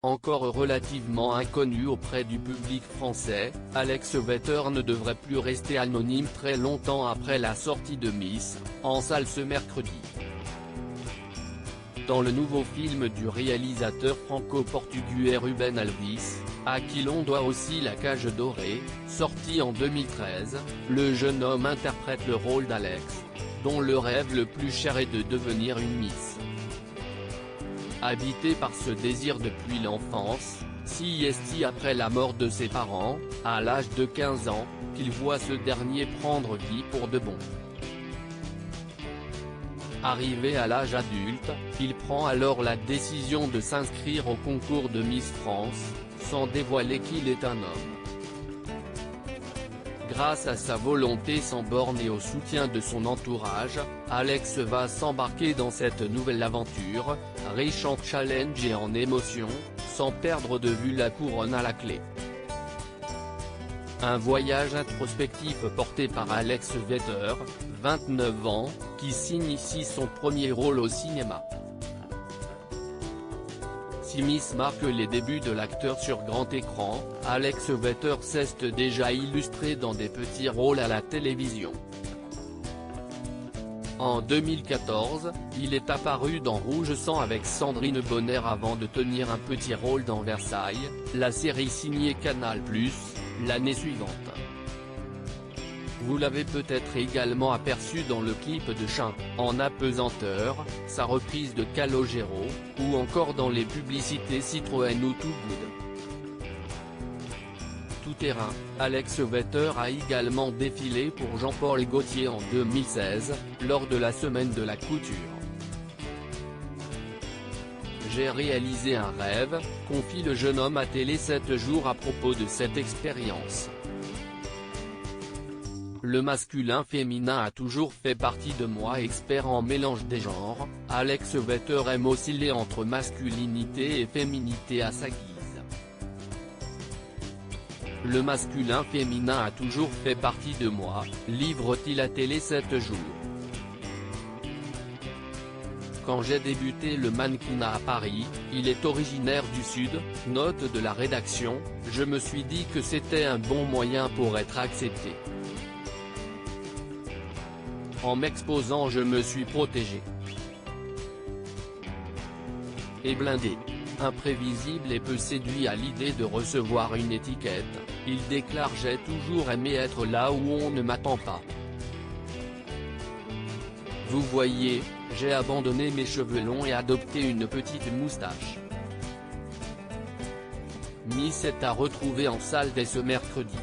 Encore relativement inconnu auprès du public français, Alex Vetter ne devrait plus rester anonyme très longtemps après la sortie de Miss, en salle ce mercredi. Dans le nouveau film du réalisateur franco-portugais Ruben Alves, à qui l'on doit aussi La Cage dorée, sorti en 2013, le jeune homme interprète le rôle d'Alex, dont le rêve le plus cher est de devenir une Miss. Habité par ce désir depuis l'enfance, si est après la mort de ses parents, à l'âge de 15 ans, qu'il voit ce dernier prendre vie pour de bon. Arrivé à l'âge adulte, il prend alors la décision de s'inscrire au concours de Miss France, sans dévoiler qu'il est un homme. Grâce à sa volonté sans borne et au soutien de son entourage, Alex va s'embarquer dans cette nouvelle aventure, riche en challenge et en émotions, sans perdre de vue la couronne à la clé. Un voyage introspectif porté par Alex Vetter, 29 ans, qui signe ici son premier rôle au cinéma. Si Miss marque les débuts de l'acteur sur grand écran, Alex Vetter s'est déjà illustré dans des petits rôles à la télévision. En 2014, il est apparu dans Rouge Sang avec Sandrine Bonner avant de tenir un petit rôle dans Versailles, la série signée Canal+, l'année suivante. Vous l'avez peut-être également aperçu dans le clip de Chien, en apesanteur, sa reprise de Calogero, ou encore dans les publicités Citroën ou Too Good. Tout terrain, Alex Vetter a également défilé pour Jean-Paul Gaultier en 2016, lors de la semaine de la couture. J'ai réalisé un rêve, confie le jeune homme à Télé 7 jours à propos de cette expérience. Le masculin-féminin a toujours fait partie de moi. Expert en mélange des genres, Alex Vetter aime osciller entre masculinité et féminité à sa guise. Le masculin-féminin a toujours fait partie de moi, livre-t-il à Télé 7 jours. Quand j'ai débuté le mannequinat à Paris, il est originaire du Sud, note de la rédaction, je me suis dit que c'était un bon moyen pour être accepté. En m'exposant je me suis protégé. Et blindé. Imprévisible et peu séduit à l'idée de recevoir une étiquette, il déclare « J'ai toujours aimé être là où on ne m'attend pas. Vous voyez, j'ai abandonné mes cheveux longs et adopté une petite moustache. » Miss est à retrouver en salle dès ce mercredi.